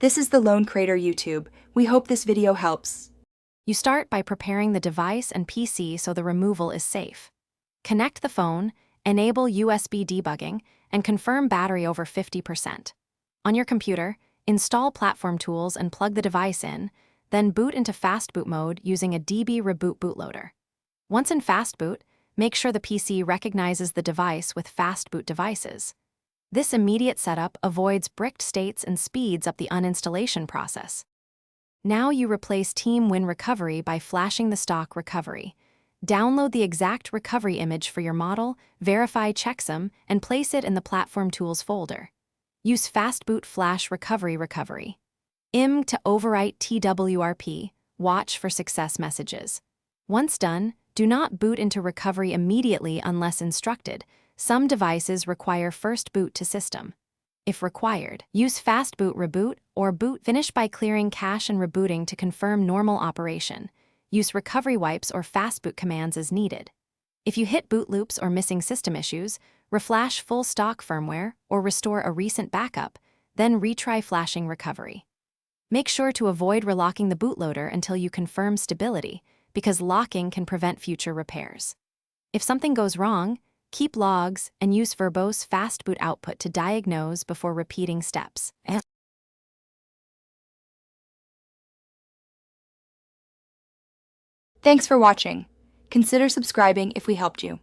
This is the Lone Crater YouTube. We hope this video helps. You start by preparing the device and PC so the removal is safe. Connect the phone, enable USB debugging, and confirm battery over 50%. On your computer, install platform tools and plug the device in, then boot into fast boot mode using a DB Reboot bootloader. Once in fast boot, make sure the PC recognizes the device with fast boot devices. This immediate setup avoids bricked states and speeds up the uninstallation process. Now you replace Team Win Recovery by flashing the stock recovery. Download the exact recovery image for your model, verify checksum, and place it in the Platform Tools folder. Use Fastboot Flash Recovery. IM to overwrite TWRP. Watch for success messages. Once done, do not boot into recovery immediately unless instructed. Some devices require first boot to system. If required, use Fastboot Reboot or boot finish by clearing cache and rebooting to confirm normal operation. Use recovery wipes or fastboot commands as needed. If you hit boot loops or missing system issues, reflash full stock firmware or restore a recent backup, then retry flashing recovery. Make sure to avoid relocking the bootloader until you confirm stability, because locking can prevent future repairs. If something goes wrong, keep logs and use verbose fastboot output to diagnose before repeating steps. Thanks for watching. Consider subscribing if we helped you.